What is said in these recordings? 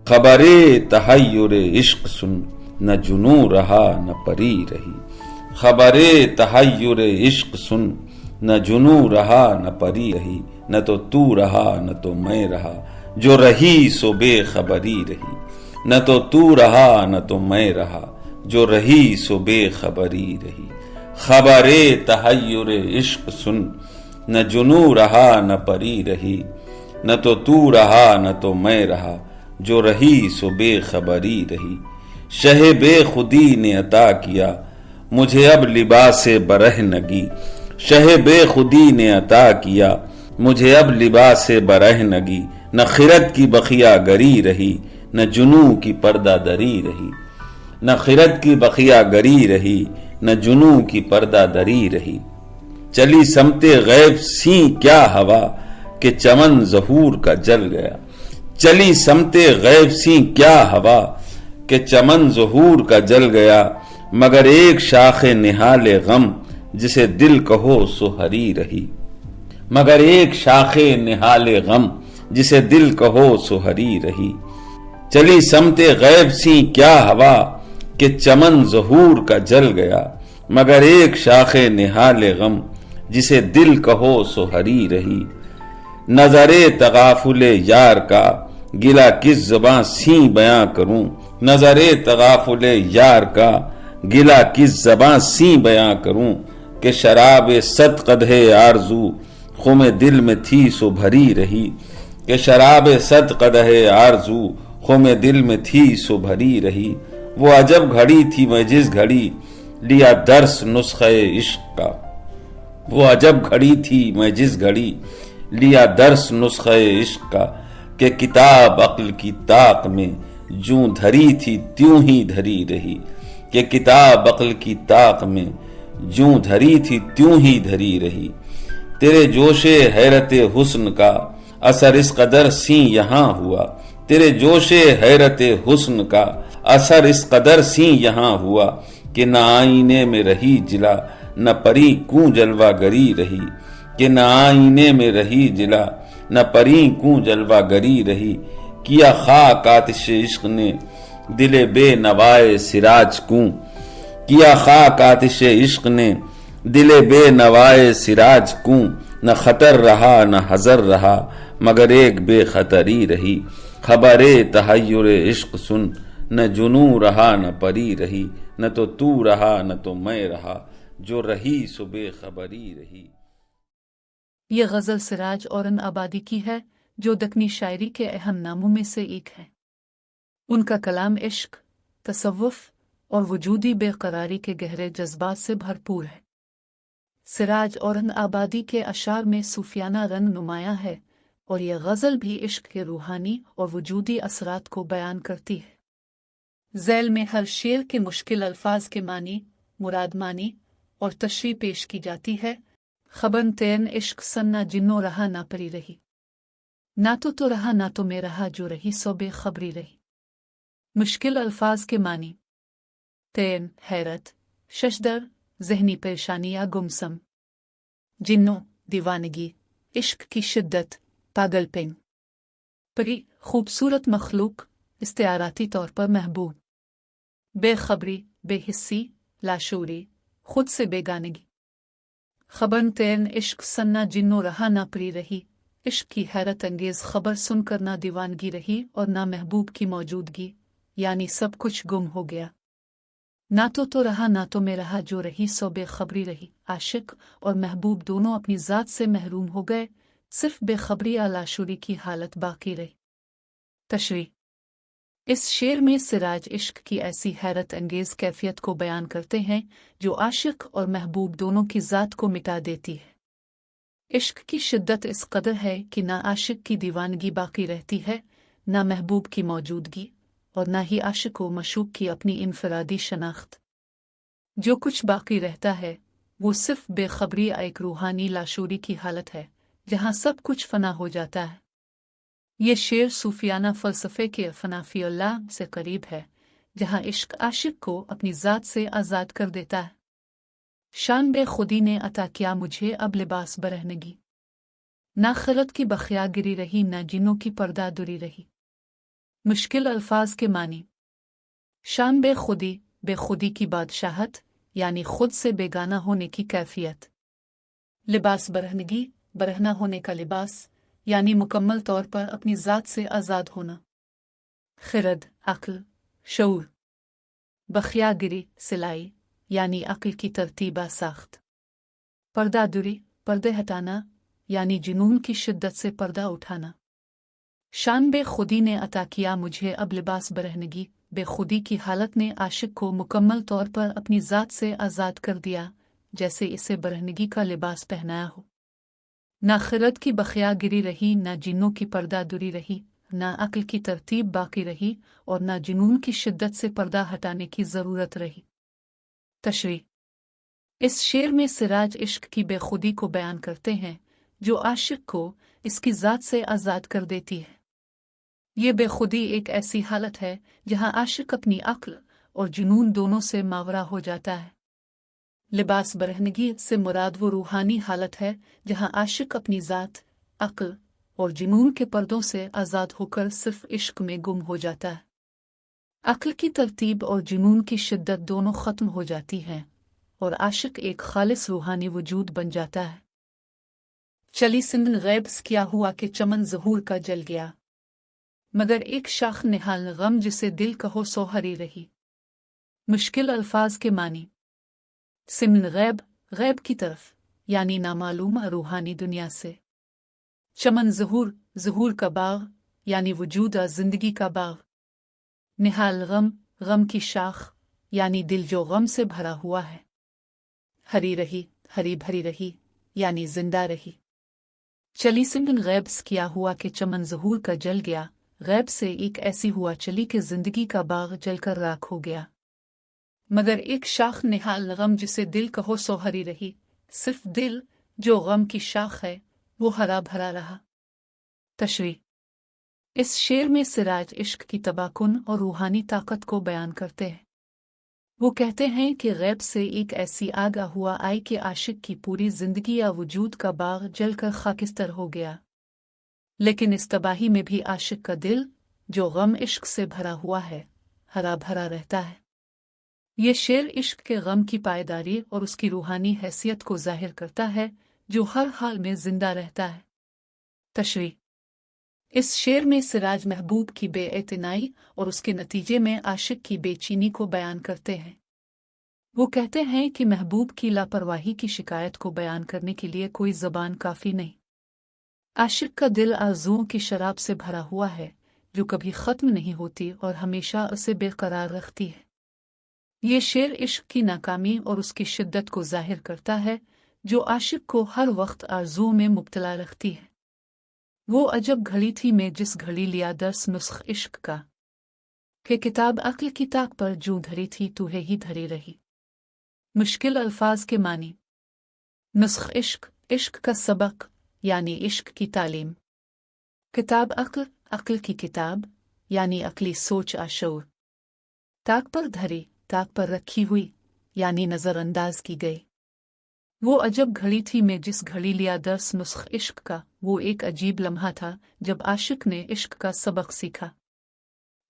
خبر تحیر عشق سن، نہ جنوں رہا نہ پری رہی۔ خبر تحیر عشق سن، نہ جنوں رہا نہ پری رہی۔ نہ تو رہا نہ تو میں رہا، جو رہی سو بے خبری رہی۔ نہ تو رہا نہ تو میں رہا، جو رہی سو بے خبری رہی۔ خبر تحیر عشق سن، نہ جنوں رہا نہ پری رہی۔ نہ تو رہا نہ تو میں رہا، جو رہی سو بے خبری رہی۔ شہ بے خودی نے عطا کیا مجھے اب لباس برہنگی۔ شہ بے خودی نے عطا کیا مجھے اب لباس برہنگی۔ نہ خرد کی بخیا گری رہی، نہ جنوں کی پردہ دری رہی۔ نہ خرد کی بخیا گری رہی، نہ جنوں کی پردہ دری رہی۔ چلی سمت غیب سی کیا ہوا کہ چمن ظہور کا جل گیا۔ چلی سمت غیب سی کیا ہوا کہ چمن ظہور کا جل گیا۔ مگر ایک شاخ نہال غم جسے دل کہو سو ہری رہی۔ مگر ایک شاخ نہال غم جسے دل کہو سو ہری رہی۔ چلی سمت غیب سی کیا ہوا کہ چمن ظہور کا جل گیا۔ مگر ایک شاخ نہال غم جسے دل کہو سو ہری رہی۔ نظر تغافل یار کا گلا کس زباں سی بیاں کروں۔ نظر تغافل یار کا گلا کس زباں سی بیاں کروں کہ شراب صد قدح آرزو خم دل میں تھی سو بھری رہی۔ کہ شراب صد قدح آرزو خم دل میں تھی سو بھری رہی۔ وہ عجب گھڑی تھی میں جس گھڑی لیا درس نسخہ عشق کا۔ وہ عجب گھڑی تھی میں جس گھڑی لیا درس نسخہ عشق کا کہ کتاب عقل کی طاق میں جوں دھری تھی تیوں ہی دھری رہی۔ کہ کتاب عقل کی طاق میں جوں دھری تھی تیوں ہی دھری رہی۔ تیرے جوش حیرت حسن کا اثر اس قدر سی یہاں ہوا۔ تیرے جوش حیرت حسن کا اثر اس قدر سی یہاں ہوا کہ نہ آئینے میں رہی جلا نہ پری کوں جلوہ گری رہی۔ کہ نہ آئینے میں رہی جلا نہ پری کوں جلوہ گری رہی۔ کیا خاک آتش عشق نے دل بے نوائے سراج کوں۔ کیا خاک آتش عشق نے دل بے نوائے سراج کوں۔ نہ خطر رہا نہ حذر رہا مگر ایک بے خطری رہی۔ خبر تحیر عشق سن، نہ جنوں رہا نہ پری رہی۔ نہ تو رہا نہ تو میں رہا، جو رہی سو بے خبری رہی۔ یہ غزل سراج اورن آبادی کی ہے جو دکنی شاعری کے اہم ناموں میں سے ایک ہے۔ ان کا کلام عشق، تصوف اور وجودی بے قراری کے گہرے جذبات سے بھرپور ہے۔ سراج اورن آبادی کے اشعار میں صوفیانہ رنگ نمایاں ہے اور یہ غزل بھی عشق کے روحانی اور وجودی اثرات کو بیان کرتی ہے۔ ذیل میں ہر شعر کے مشکل الفاظ کے معنی، مراد مانی اور تشریح پیش کی جاتی ہے۔ خبر تین عشق سن، نہ جنوں رہا نہ پری رہی۔ نہ تو رہا نہ تو میں رہا، جو رہی سو بے خبری رہی۔ مشکل الفاظ کے معنی: تین حیرت، ششدر ذہنی پریشانی یا گمسم، جنوں دیوانگی، عشق کی شدت، پاگل پن، پری خوبصورت مخلوق، استعاراتی طور پر محبوب، بے خبری بے حسی، لاشعوری، خود سے بیگانگی۔ خبر تین عشق سن، نہ جنوں رہا نہ پری رہی۔ عشق کی حیرت انگیز خبر سن کر نہ دیوانگی رہی اور نہ محبوب کی موجودگی، یعنی سب کچھ گم ہو گیا۔ نہ تو رہا نہ تو میں رہا، جو رہی سو بے خبری رہی۔ عاشق اور محبوب دونوں اپنی ذات سے محروم ہو گئے، صرف بے خبری یا لاشعوری کی حالت باقی رہی۔ تشریح: اس شعر میں سراج عشق کی ایسی حیرت انگیز کیفیت کو بیان کرتے ہیں جو عاشق اور محبوب دونوں کی ذات کو مٹا دیتی ہے۔ عشق کی شدت اس قدر ہے کہ نہ عاشق کی دیوانگی باقی رہتی ہے، نہ محبوب کی موجودگی، اور نہ ہی عاشق و معشوق کی اپنی انفرادی شناخت۔ جو کچھ باقی رہتا ہے وہ صرف بے خبری، ایک روحانی لاشعوری کی حالت ہے جہاں سب کچھ فنا ہو جاتا ہے۔ یہ شعر صوفیانہ فلسفے کے فنا فی اللہ سے قریب ہے، جہاں عشق عاشق کو اپنی ذات سے آزاد کر دیتا ہے۔ شان بے خودی نے عطا کیا مجھے اب لباس برہنگی۔ نہ خرد کی بخیا گری رہی، نہ جنوں کی پردہ دری رہی۔ मुश्किल अल्फाज के मानी। शान बेखुदी की बादशाहत यानी खुद से बेगाना होने की कैफियत। लिबास बरहना होने का लिबास यानी मुकम्मल तौर पर अपनी ज़ात से आज़ाद होना। खिरद अक्ल शऊर। बखियागिरी सिलाई यानी अक्ल की तरतीबा साख्त। पर्दे हटाना यानी जुनून की शिद्दत से पर्दा उठाना। शान बेखुदी ने अता किया मुझे अब लिबास बरहनगी, बेखुदी की हालत ने आशिक को मुकम्मल तौर पर अपनी ज़ात से आज़ाद कर दिया, जैसे इसे बरहनगी का लिबास पहनाया हो। ना खिरद की बखियागिरी रही, ना जिन्नों की पर्दादुरी रही, ना अक्ल की तरतीब बाकी रही और ना जुनून की शिद्दत से पर्दा हटाने की ज़रूरत रही। तशरीह। इस शेर में सिराज इश्क की बेखुदी को बयान करते हैं जो आशिक को इसकी ज़ात से आज़ाद कर देती है। ये बेखुदी एक ऐसी हालत है जहाँ आशिक अपनी अक्ल और जुनून दोनों से मावरा हो जाता है। लिबास बरहनगी से मुराद वो रूहानी हालत है जहाँ आशिक अपनी ज़ात, अक्ल और जुनून के पर्दों से आज़ाद होकर सिर्फ इश्क में गुम हो जाता है। अक्ल की तरतीब और जुनून की शिद्दत दोनों ख़त्म हो जाती हैं और आशिक एक खालिस रूहानी वजूद बन जाता है। चली सिंदन गैब्स क्या हुआ कि चमन ज़हूर का जल गया, मगर एक शाख निहाल गम जिसे दिल कहो सो हरी रही। मुश्किल अल्फाज के मानी। सिमन गैब की तरफ यानी नामालूम रूहानी दुनिया से। चमन ज़हूर का बाग यानी वजूद ज़िंदगी का बाग। निहाल गम की शाख यानी दिल जो गम से भरा हुआ है। हरी भरी रही यानी जिंदा रही। चली सिमन गैब्स क्या हुआ कि चमन ज़हूर का जल गया, गैब से एक ऐसी हुआ चली कि जिंदगी का बाग जलकर राख हो गया, मगर एक शाख निहाल गम जिसे दिल कहो सो हरी रही। सिर्फ दिल जो गम की शाख है वो हरा भरा रहा। तशरीह। इस शेर में सिराज इश्क की तबाकुन और रूहानी ताकत को बयान करते हैं। वो कहते हैं कि गैब से एक ऐसी आग हुआ आई कि आशिक की पूरी जिंदगी या वजूद का बाग जलकर खाकिस्तर हो गया, लेकिन इस तबाही में भी आशिक का दिल जो गम इश्क से भरा हुआ है हरा भरा रहता है। ये शेर इश्क के गम की पायदारी और उसकी रूहानी हैसियत को जाहिर करता है जो हर हाल में जिंदा रहता है। तशरीह। इस शेर में सिराज महबूब की बेइतनाई और उसके नतीजे में आशिक की बेचैनी को बयान करते हैं। वो कहते हैं कि महबूब की लापरवाही की शिकायत को बयान करने के लिए कोई ज़बान काफ़ी नहीं। आशिक का दिल आरज़ुओं की शराब से भरा हुआ है जो कभी ख़त्म नहीं होती और हमेशा उसे बेकरार रखती है। ये शेर इश्क की नाकामी और उसकी शिद्दत को जाहिर करता है जो आशिक को हर वक्त आरज़ुओं में मुब्तला रखती है। वो अजब घड़ी थी मैं जिस घड़ी लिया दर्स नुस्ख इश्क का, कि किताब अक्ल की ताक पर जूं धरी थी तूहे ही धरी रही। मुश्किल अल्फाज के मानी। नुस्ख इश्क का सबक यानी इश्क की तालीम। किताब अक्ल की किताब यानी अक्ली सोच आशूर। ताक पर धरी, ताक पर रखी हुई यानी नज़रअंदाज की गई। वो अजब घड़ी थी मैं जिस घड़ी लिया दर्स नुस्ख इश्क का, वो एक अजीब लम्हा था जब आशिक ने इश्क का सबक सीखा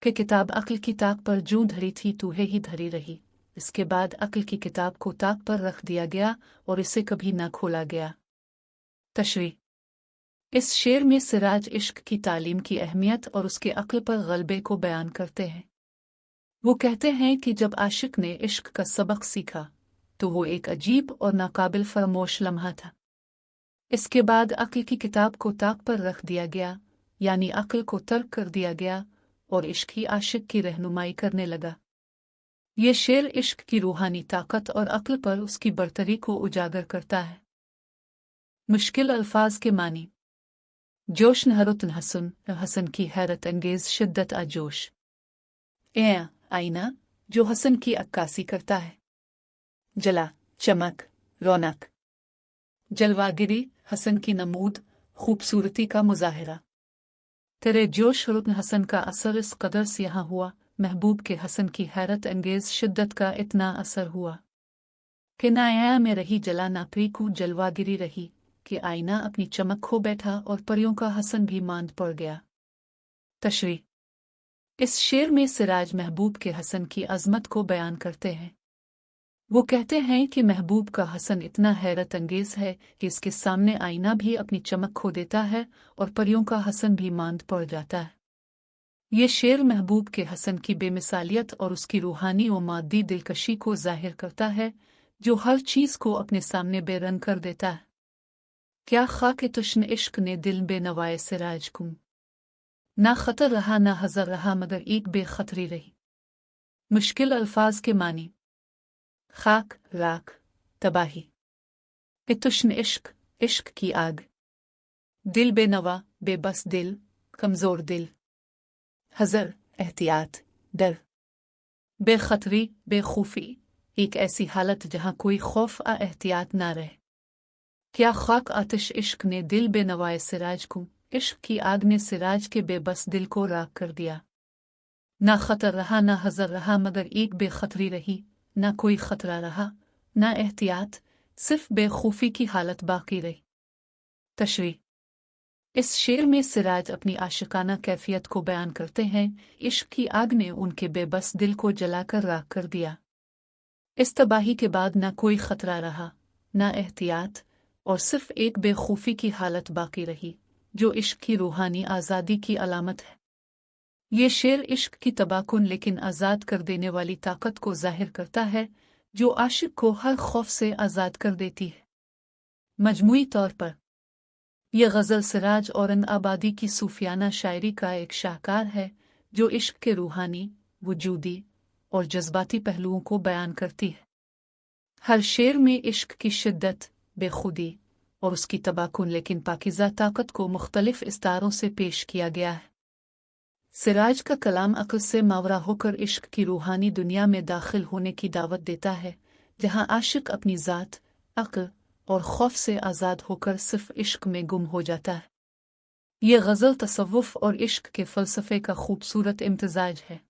कि किताब अक्ल की ताक पर जूं धरी थी तूहे ही धरी रही। इसके बाद अक्ल की किताब को ताक पर रख दिया गया और इसे कभी न खोला गया। तशरीह। इस शेर में सिराज इश्क की तालीम की अहमियत और उसके अक्ल पर गलबे को बयान करते हैं। वो कहते हैं कि जब आशिक ने इश्क का सबक सीखा तो वो एक अजीब और नाकाबिल फरामोश लम्हा था। इसके बाद अक्ल की किताब को ताक पर रख दिया गया यानी अक्ल को तर्क कर दिया गया और इश्क ही आशिक की रहनुमाई करने लगा। ये शेर इश्क की रूहानी ताकत और अक्ल पर उसकी बरतरी को उजागर करता है। मुश्किल अल्फाज के मानी। जोश नहरुतन हसन की हैरत अंगेज शिद्दत आजोश। आईना जो हसन की अक्कासी करता है। जला चमक रौनक। जलवागिरी हसन की नमूद खूबसूरती का मुजाहिरा। तेरे जोश रुतन हसन का असर इस कदर से यहाँ हुआ, महबूब के हसन की हैरत अंगेज शिद्दत का इतना असर हुआ कि नाया में रही जला नापरी को जलवागिरी रही कि आईना अपनी चमक खो बैठा और परियों का हसन भी मांद पड़ गया। तशरीह। इस शेर में सिराज महबूब के हसन की अजमत को बयान करते हैं। वो कहते हैं कि महबूब का हसन इतना हैरत अंगेज है कि इसके सामने आईना भी अपनी चमक खो देता है और परियों का हसन भी मांद पड़ जाता है। ये शेर महबूब के हसन की बेमिसालियत और उसकी रूहानी व मादी दिलकशी को जाहिर करता है, जो हर चीज़ को अपने सामने बेरंग कर देता है। क्या खाके तुश्न इश्क ने दिल बेनवाए सिराज कुम, ना खतर रहा ना हजर रहा मगर एक बेखतरी रही। मुश्किल अल्फाज के मानी। खाक, राख, तबाही। तुश्न इश्क, इश्क की आग। दिल बेनवा, बेबस दिल, कमजोर दिल। हजर, एहतियात, डर। बेखतरी, बेखूफी, एक ऐसी हालत जहां कोई खौफ आ एहतियात ना रहे। क्या खाक आतिश इश्क ने दिल बेनवाए सिराज को, इश्क की आग ने सिराज के बेबस दिल को राख कर दिया। ना खतर रहा ना हजर रहा मगर एक बेखतरी रही, ना कोई खतरा रहा, ना एहतियात, सिर्फ बेखूफी की हालत बाकी रही। तशरीह। इस शेर में सिराज अपनी आशिकाना कैफियत को बयान करते हैं। इश्क की आग ने उनके बेबस दिल को जलाकर राख कर दिया। इस तबाही के बाद ना कोई खतरा रहा, ना एहतियात, और सिर्फ एक बेखूफी की हालत बाकी रही, जो इश्क की रूहानी आज़ादी की अलामत है। ये शेर इश्क की तबाकुन लेकिन आज़ाद कर देने वाली ताकत को जाहिर करता है, जो आशिक को हर खौफ से आज़ाद कर देती है। मजमूई तौर पर यह गज़ल सिराज औरंग आबादी की सूफियाना शायरी का एक शाहकार है, जो इश्क के रूहानी, वजूदी और जज्बाती पहलुओं को बयान करती है। हर शेर में इश्क की शिद्दत, बेखुदी और उसकी तबाकुन लेकिन पाकीज़ा ताकत को मुख्तलिफ इस्तारों से पेश किया गया है। सिराज का कलाम अक्ल से मावरा होकर इश्क की रूहानी दुनिया में दाखिल होने की दावत देता है, जहां आशिक अपनी ज़ात, अक्ल और खौफ से आज़ाद होकर सिर्फ इश्क में गुम हो जाता है। ये गज़ल तसव्वुफ़ और इश्क के फ़लसफ़े का खूबसूरत इम्तिज़ाज है।